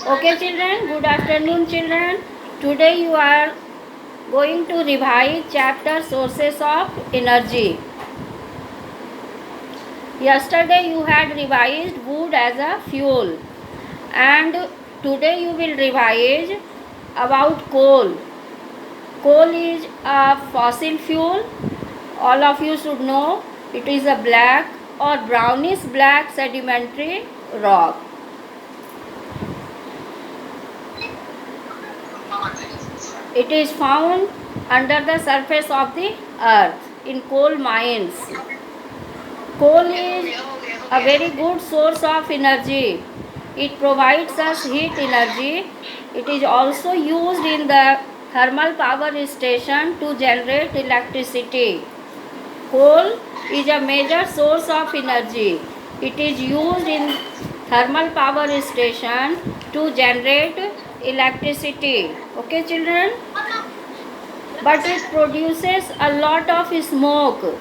Okay children, good afternoon children. Today you are going to revise chapter sources of energy. Yesterday you had revised wood as a fuel and today you will revise about coal. Coal is a fossil fuel. All of you should know it is a black or brownish black sedimentary rock. It is found under the surface of the earth in coal mines. Coal is a very good source of energy. It provides us heat energy. It is also used in the thermal power station to generate electricity. Coal is a major source of energy. It is used in thermal power station to generate electricity. Okay children? But it produces a lot of smoke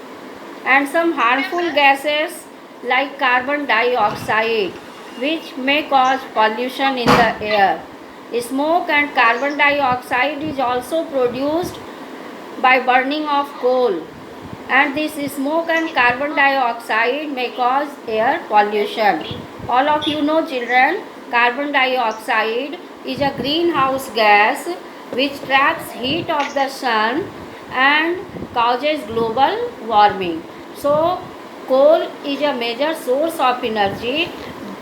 and some harmful gases like carbon dioxide which may cause pollution in the air. Smoke and carbon dioxide is also produced by burning of coal, and this smoke and carbon dioxide may cause air pollution. All of you know children, carbon dioxide is a greenhouse gas which traps heat of the sun and causes global warming. So coal is a major source of energy.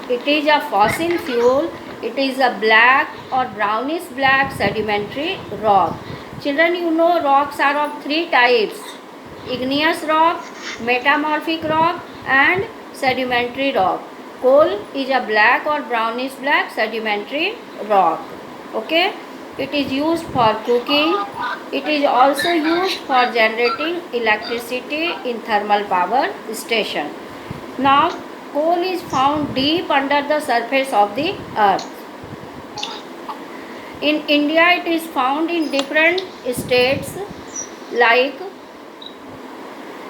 It is a fossil fuel. It is a black or brownish black sedimentary rock. Children, you know rocks are of three types: igneous rock, metamorphic rock and sedimentary rock. Coal is a black or brownish black sedimentary rock. Okay, it is used for cooking. It is also used for generating electricity in thermal power station. Now coal is found deep under the surface of the earth. In India it is found in different states like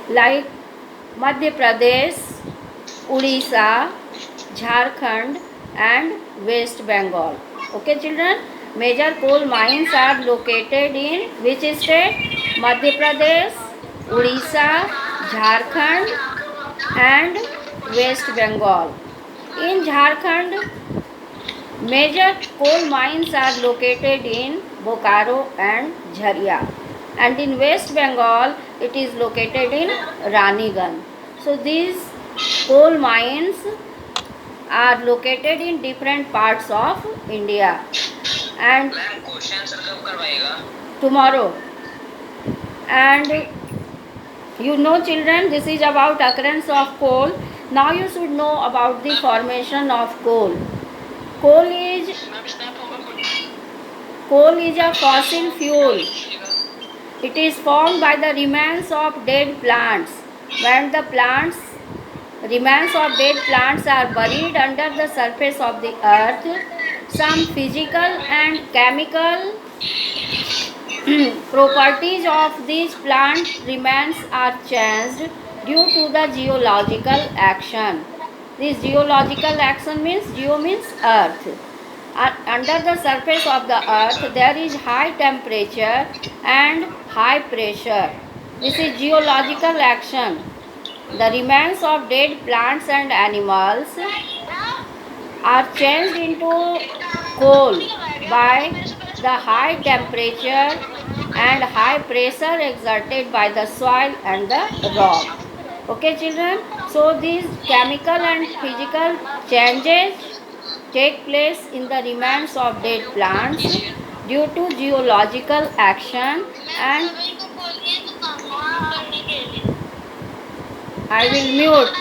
Madhya Pradesh, Odisha, Jharkhand and West Bengal. Okay children, major coal mines are located in which state? Madhya Pradesh, Odisha, Jharkhand and West Bengal. In Jharkhand, major coal mines are located in Bokaro and Jharia, and in West Bengal it is located in Raniganj. So these coal mines are located in different parts of India. And tomorrow. And you know children, this is about occurrence of coal. Now you should know about the formation of coal. Coal is a fossil fuel. It is formed by the remains of dead plants. When the remains of dead plants are buried under the surface of the earth, some physical and chemical properties of these plant remains are changed due to the geological action. This geological action means geo means earth. Under the surface of the earth there is high temperature and high pressure. This is geological action. The remains of dead plants and animals are changed into coal by the high temperature and high pressure exerted by the soil and the rock. Okay children, so these chemical and physical changes take place in the remains of dead plants due to geological action, and I will mute.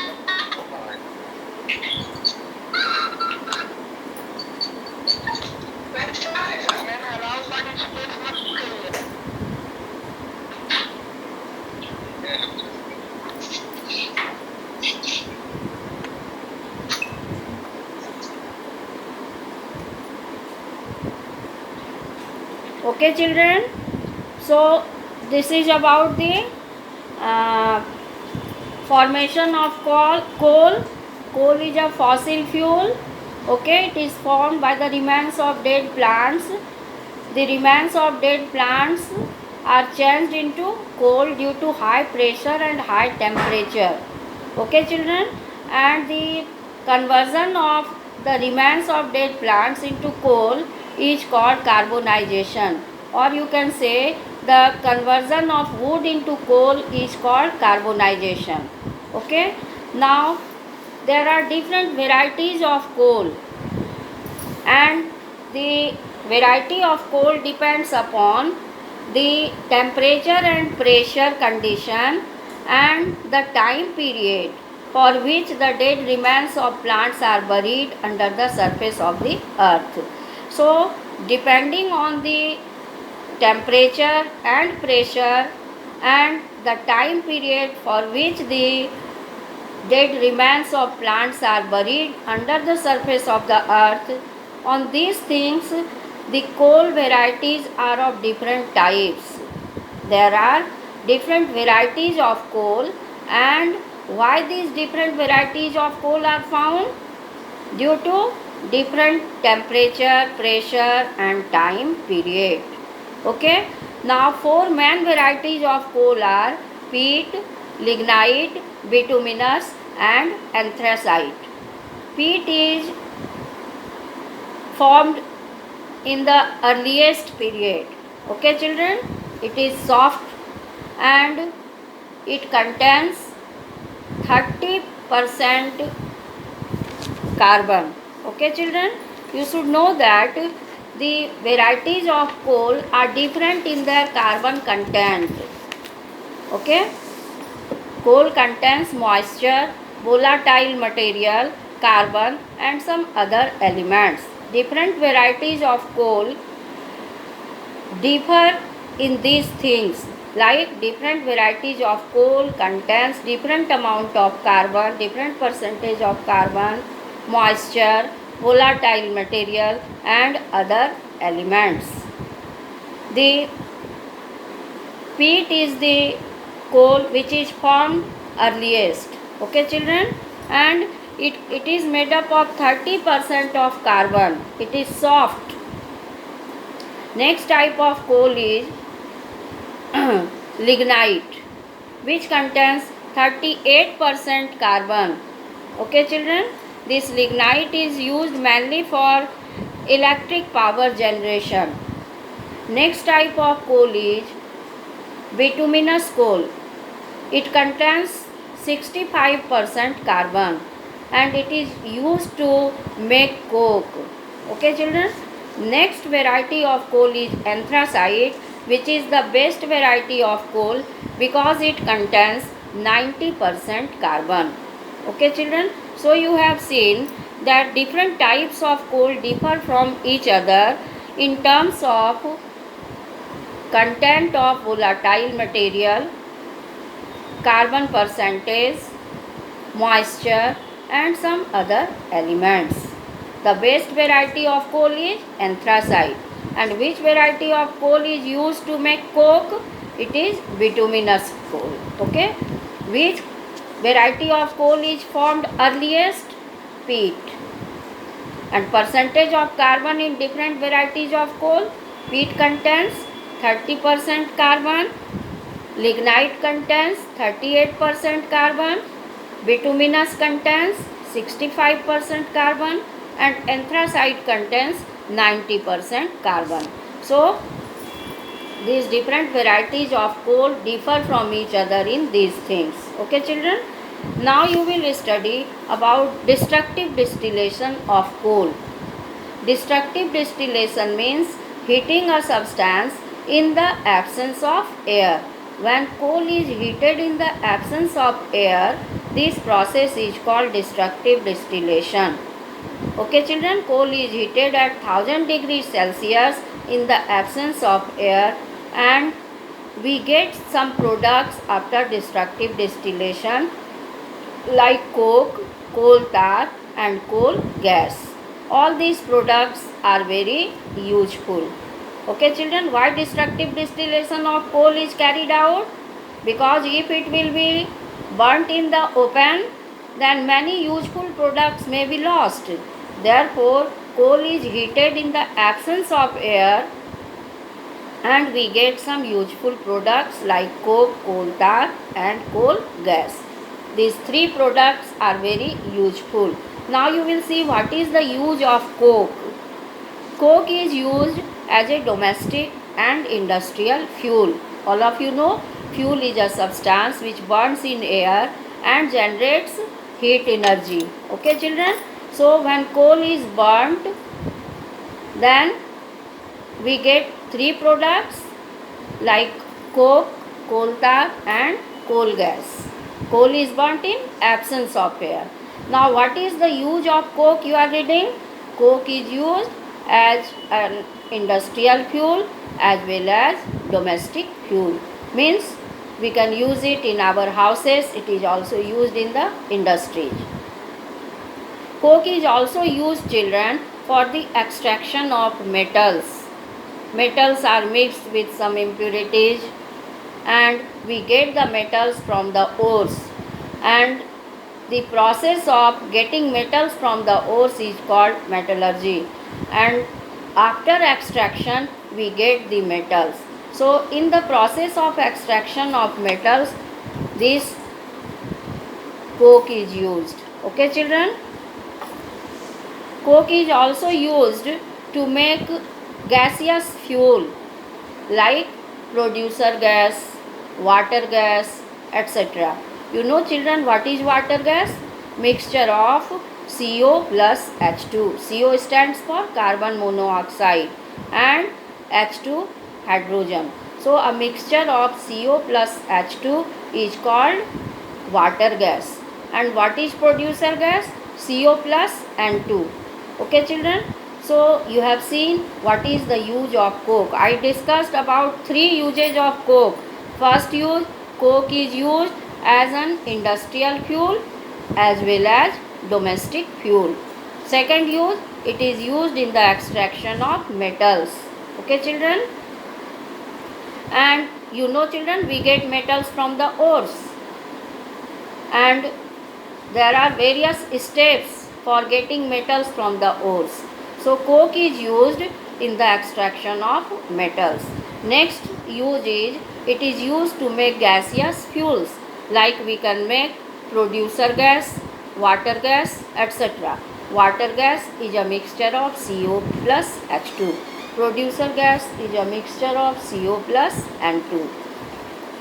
Okay children, so this is about the formation of coal. Coal is a fossil fuel. Okay, it is formed by the remains of dead plants. The remains of dead plants are changed into coal due to high pressure and high temperature. Okay, children, and the conversion of the remains of dead plants into coal is called carbonization, or you can say the conversion of wood into coal is called carbonization. Okay, now there are different varieties of coal, and the variety of coal depends upon the temperature and pressure condition and the time period for which the dead remains of plants are buried under the surface of the earth. So depending on the temperature and pressure and the time period for which the dead remains of plants are buried under the surface of the earth, on these things the coal varieties are of different types. There are different varieties of coal, and why these different varieties of coal are found? Due to different temperature, pressure and time period. Okay, now four main varieties of coal are peat, lignite, bituminous and anthracite. Peat is formed in the earliest period. Okay, children, it is soft and it contains 30% carbon. Okay, children, you should know that the varieties of coal are different in their carbon content. Okay, coal contains moisture, volatile material, carbon and some other elements. Different varieties of coal differ in these things, like different varieties of coal contains different amount of carbon, different percentage of carbon, moisture, volatile material and other elements. The peat is the coal which is formed earliest. Okay, children, and it is made up of 30% of carbon. It is soft. Next type of coal is lignite, which contains 38% carbon. Okay, children, this lignite is used mainly for electric power generation. Next type of coal is bituminous coal. It contains 65% carbon and it is used to make coke. Okay, children. Next variety of coal is anthracite, which is the best variety of coal because it contains 90% carbon. Okay, children. So you have seen that different types of coal differ from each other in terms of content of volatile material, carbon percentage, moisture and some other elements. The best variety of coal is anthracite. And which variety of coal is used to make coke? It is bituminous coal. Okay. Which variety of coal is formed earliest? Peat. And percentage of carbon in different varieties of coal? Peat contains 30% carbon, lignite contains 38% carbon, bituminous contains 65% carbon and anthracite contains 90% carbon. So these different varieties of coal differ from each other in these things. Okay, children. Now you will study about destructive distillation of coal. Destructive distillation means heating a substance in the absence of air. When coal is heated in the absence of air, this process is called destructive distillation. Okay, children, coal is heated at 1000 degrees Celsius in the absence of air and we get some products after destructive distillation like coke, coal tar and coal gas. All these products are very useful. Okay, children, why destructive distillation of coal is carried out? Because if it will be burnt in the open, then many useful products may be lost. Therefore, coal is heated in the absence of air and we get some useful products like coke, coal tar and coal gas. These three products are very useful. Now you will see what is the use of coke. Coke is used as a domestic and industrial fuel. All of you know fuel is a substance which burns in air and generates heat energy. Okay children? So when coal is burnt, then we get three products like coke, coal tar and coal gas. Coal is burnt in absence of air. Now what is the use of coke you are reading? Coke is used as an industrial fuel as well as domestic fuel. Means we can use it in our houses. It is also used in the industries. Coke is also used, children, for the extraction of metals. Metals are mixed with some impurities and we get the metals from the ores, and the process of getting metals from the ores is called metallurgy, and after extraction we get the metals. So in the process of extraction of metals, this coke is used. Okay children? Coke is also used to make gaseous fuel like producer gas, water gas, etc. You know children what is water gas? Mixture of CO plus H2. CO stands for carbon monoxide and H2 hydrogen. So a mixture of CO plus H2 is called water gas. And what is producer gas? CO plus N2. Okay children? So you have seen what is the use of coke. I discussed about three uses of coke. First use, coke is used as an industrial fuel as well as domestic fuel. Second use, it is used in the extraction of metals. Okay children? And you know children, we get metals from the ores. And there are various steps for getting metals from the ores. So coke is used in the extraction of metals. Next use is, it is used to make gaseous fuels like we can make producer gas, water gas, etc. Water gas is a mixture of CO plus H2. Producer gas is a mixture of CO plus N2.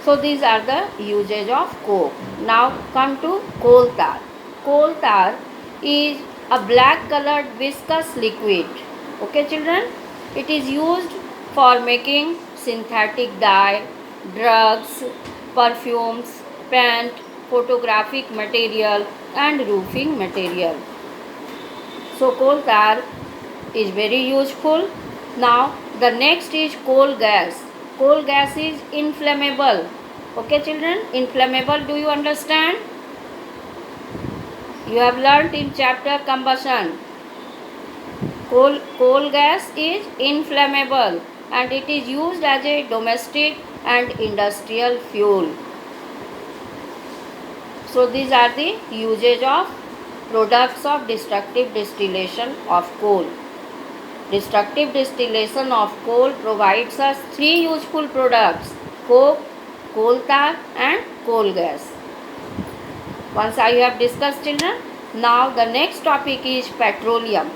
So these are the uses of coke. Now come to coal tar. Coal tar is a black colored viscous liquid. Okay children? It is used for making synthetic dye, drugs, perfumes, paint, photographic material and roofing material. So coal tar is very useful. Now the next is coal gas. Coal gas is inflammable. Okay children? Inflammable, do you understand? You have learnt in chapter combustion. Coal gas is inflammable and it is used as a domestic and industrial fuel. So these are the uses of products of destructive distillation of coal. Destructive distillation of coal provides us three useful products: coke, coal tar and coal gas. Once I have discussed children, now the next topic is petroleum.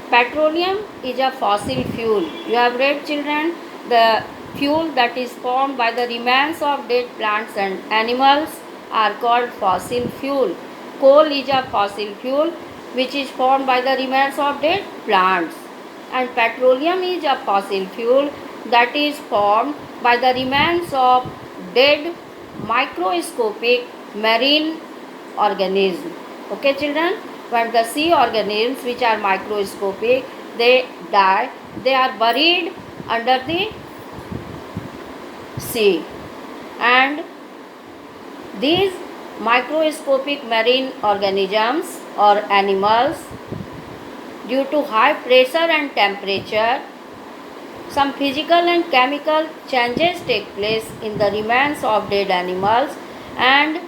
Petroleum is a fossil fuel. You have read children, the fuel that is formed by the remains of dead plants and animals are called fossil fuel. Coal is a fossil fuel which is formed by the remains of dead plants, and petroleum is a fossil fuel that is formed by the remains of dead microscopic marine organisms. Okay children? When the sea organisms which are microscopic, they die, they are buried under the sea, and these microscopic marine organisms or animals, due to high pressure and temperature, some physical and chemical changes take place in the remains of dead animals and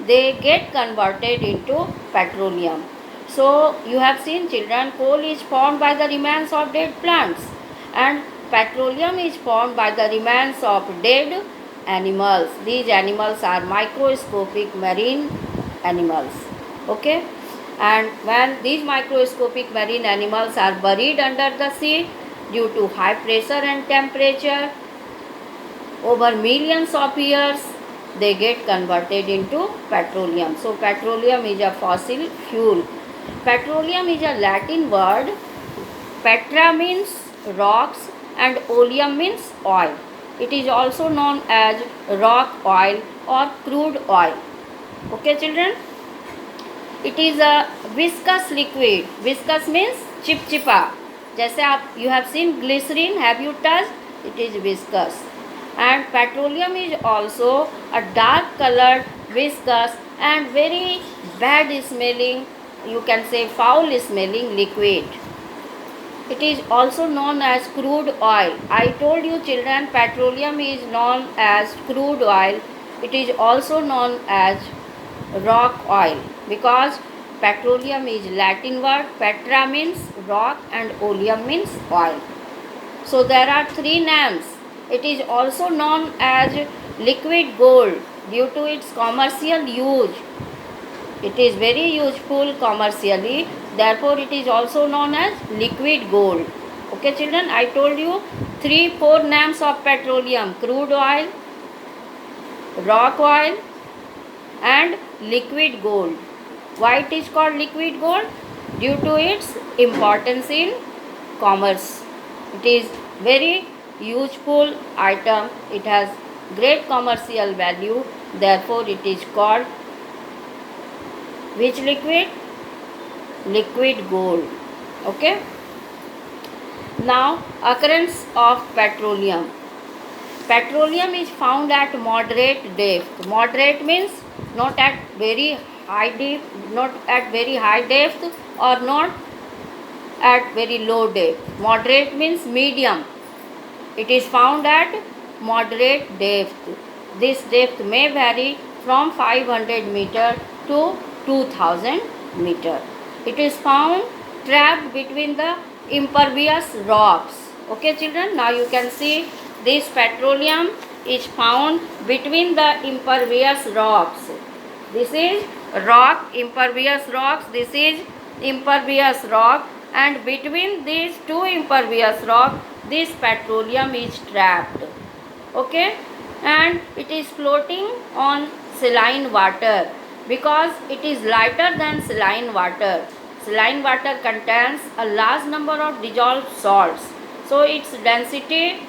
they get converted into petroleum. So you have seen children, coal is formed by the remains of dead plants and petroleum is formed by the remains of dead animals. These animals are microscopic marine animals. Okay, and when these microscopic marine animals are buried under the sea due to high pressure and temperature over millions of years, they get converted into petroleum. So petroleum is a fossil fuel. Petroleum is a Latin word. Petra means rocks and oleum means oil. It is also known as rock oil or crude oil. Okay children? It is a viscous liquid. Viscous means चिपचिपा. जैसे आप you have seen glycerin, have you touched? It is viscous. And petroleum is also a dark colored, viscous and very bad smelling, you can say foul smelling liquid. It is also known as crude oil. I told you children, petroleum is known as crude oil. It is also known as rock oil because petroleum is Latin word. Petra means rock and oleum means oil. So there are three names. It is also known as liquid gold due to its commercial use. It is very useful commercially. Therefore, it is also known as liquid gold. Okay, children, I told you 3-4 names of petroleum: crude oil, rock oil, and liquid gold. Why it is called liquid gold? Due to its importance in commerce. It is very useful item. It has great commercial value. Therefore, it is called which liquid? Liquid gold. Okay. Now, occurrence of petroleum. Petroleum is found at moderate depth. Moderate means not at very high depth, not at very high depth or not at very low depth. Moderate means medium. It is found at moderate depth. This depth may vary from 500 meter to 2000 meter. It is found trapped between the impervious rocks. Okay children, now you can see this petroleum is found between the impervious rocks. This is rock, impervious rocks. This is impervious rock, and between these two impervious rocks, this petroleum is trapped. Okay, and it is floating on saline water because it is lighter than saline water. Saline water contains a large number of dissolved salts, so its density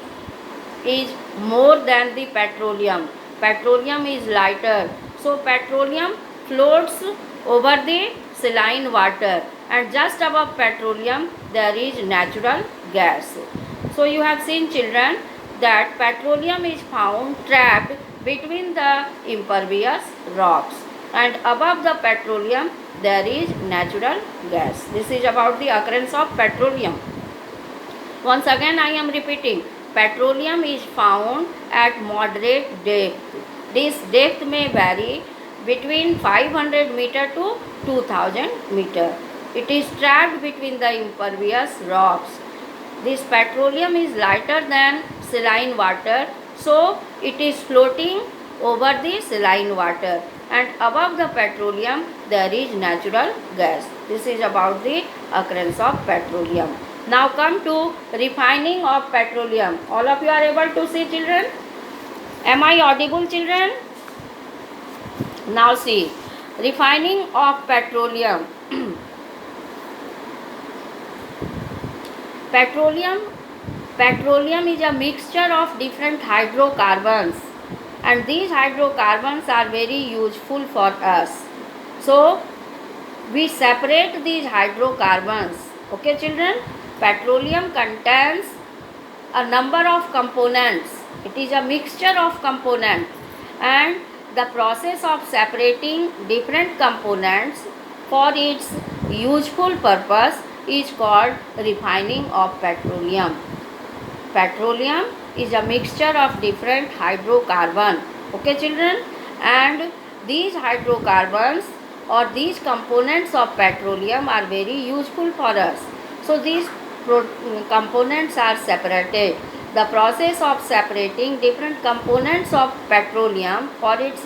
is more than the petroleum. Petroleum is lighter, so petroleum floats over the saline water, and just above petroleum there is natural gas. So you have seen children that petroleum is found trapped between the impervious rocks, and above the petroleum there is natural gas. This is about the occurrence of petroleum. Once again I am repeating, petroleum is found at moderate depth. This depth may vary between 500 meter to 2000 meter. It is trapped between the impervious rocks. This petroleum is lighter than saline water, so it is floating over the saline water, and above the petroleum there is natural gas. This is about the occurrence of petroleum. Now come to refining of petroleum. All of you are able to see children? Am I audible children? Now see, refining of petroleum. Petroleum is a mixture of different hydrocarbons, and these hydrocarbons are very useful for us. So we separate these hydrocarbons. Okay children, petroleum contains a number of components. It is a mixture of components, and the process of separating different components for its useful purpose is called refining of petroleum. Petroleum is a mixture of different hydrocarbons. Okay children, and these hydrocarbons or these components of petroleum are very useful for us. So these components are separated. The process of separating different components of petroleum for its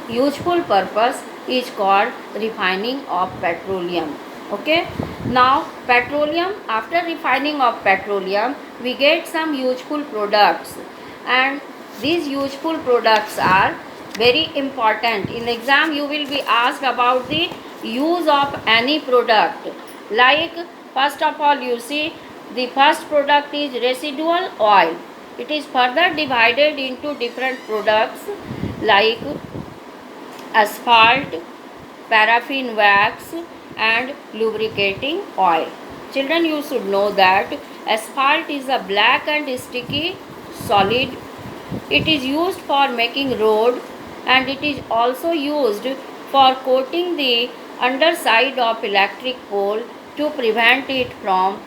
useful purpose is called refining of petroleum. Okay. Now petroleum, after refining of petroleum, we get some useful products, and these useful products are very important. In exam you will be asked about the use of any product. Like first of all, you see the first product is residual oil. It is further divided into different products like asphalt, paraffin wax and lubricating oil. Children, you should know that asphalt is a black and sticky solid. It is used for making road, and it is also used for coating the underside of electric pole to prevent it from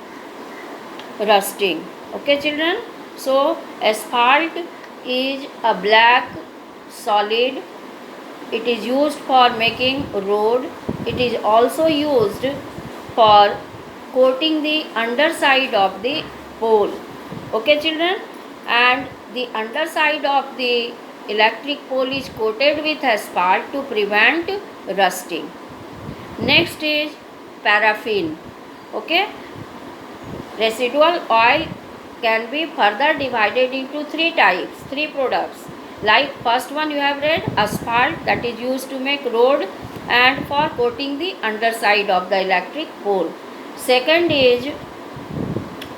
rusting. Okay children, so asphalt is a black solid. It is used for making road. It is also used for coating the underside of the pole. Okay children, and the underside of the electric pole is coated with asphalt to prevent rusting. Next is paraffin. Okay, residual oil can be further divided into three types, three products. Like first one you have read, asphalt, that is used to make road and for coating the underside of the electric pole. Second is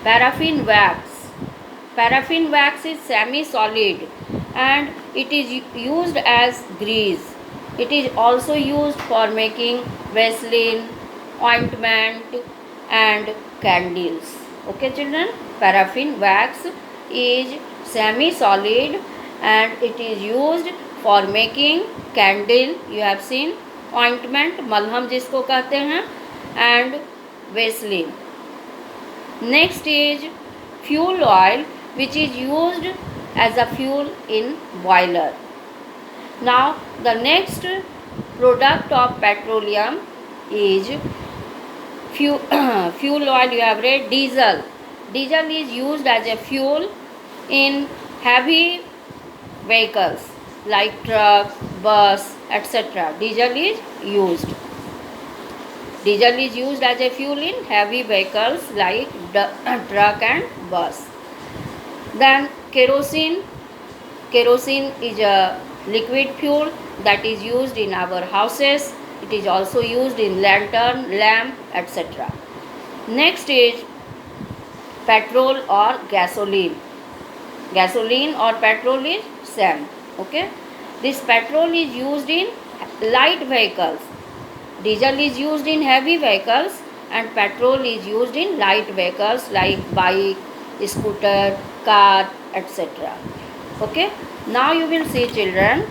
paraffin wax. Paraffin wax is semi-solid and it is used as grease. It is also used for making Vaseline, ointment and candles. Okay children, paraffin wax is semi-solid and it is used for making candle, you have seen, ointment, मलहम जिसको कहते हैं, and Vaseline. Next is fuel oil, which is used as a fuel in boiler. Now the next product of petroleum is fuel oil. You have read diesel. Diesel is used as a fuel in heavy vehicles like truck, bus, etc. Diesel is used. Diesel is used as a fuel in heavy vehicles like truck and bus. Then kerosene. Kerosene is a liquid fuel that is used in our houses. It is also used in lantern, lamp, etc. Next is petrol or gasoline. Gasoline or petrol is same. Okay. This petrol is used in light vehicles. Diesel is used in heavy vehicles and petrol is used in light vehicles like bike, scooter, car, etc. Okay. Now you will see children,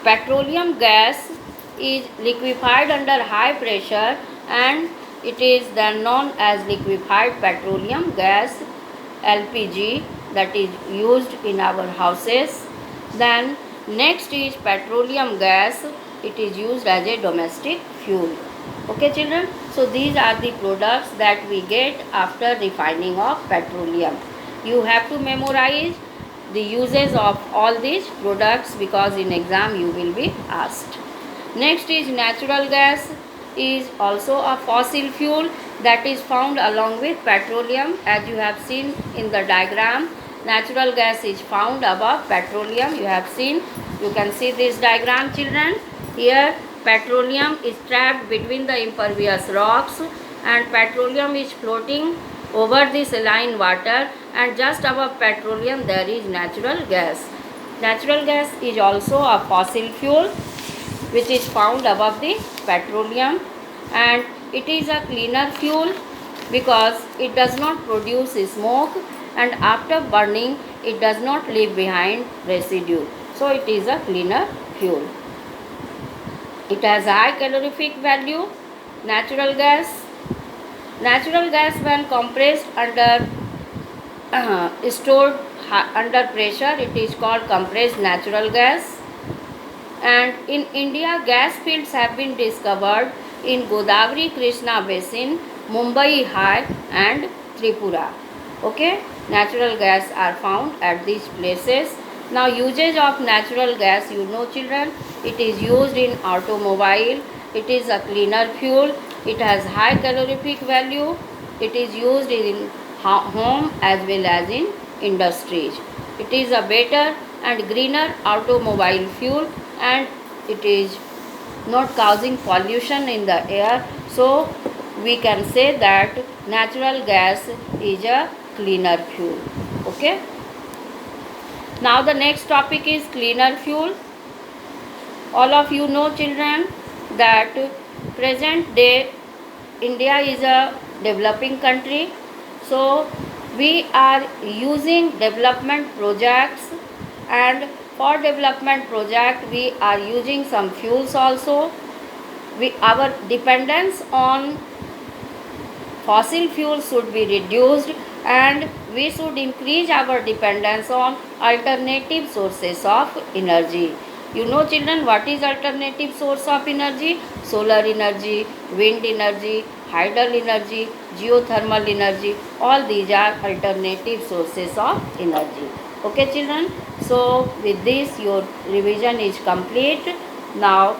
petroleum gas is liquefied under high pressure and it is then known as liquefied petroleum gas, LPG, that is used in our houses. Then next is petroleum gas. It is used as a domestic fuel. Okay children, so these are the products that we get after refining of petroleum. You have to memorize the uses of all these products because in exam you will be asked. Next is natural gas, is also a fossil fuel that is found along with petroleum. As you have seen in the diagram, natural gas is found above petroleum. You have seen, you can see this diagram children. Here petroleum is trapped between the impervious rocks and petroleum is floating over the saline water, and just above petroleum there is natural gas. Natural gas is also a fossil fuel which is found above the petroleum, and it is a cleaner fuel because it does not produce smoke and after burning it does not leave behind residue. So it is a cleaner fuel. It has high calorific value. Natural gas. Natural gas when compressed under stored under pressure, it is called compressed natural gas. And in India, gas fields have been discovered in Godavari Krishna basin, Mumbai High and Tripura. Okay, natural gas are found at these places. Now, usage of natural gas, you know children, it is used in automobile. It is a cleaner fuel. It has high calorific value. It is used in home as well as in industries. It is a better and greener automobile fuel, and it is not causing pollution in the air. So we can say that natural gas is a cleaner fuel. Okay, now the next topic is cleaner fuel. All of you know children that present day India is a developing country. So we are using development projects, and for development project we are using some fuels also. Our dependence on fossil fuels should be reduced, and we should increase our dependence on alternative sources of energy. You know children, what is alternative source of energy? Solar energy, wind energy, hydel energy, geothermal energy, all these are alternative sources of energy. Okay children, so with this your revision is complete. Now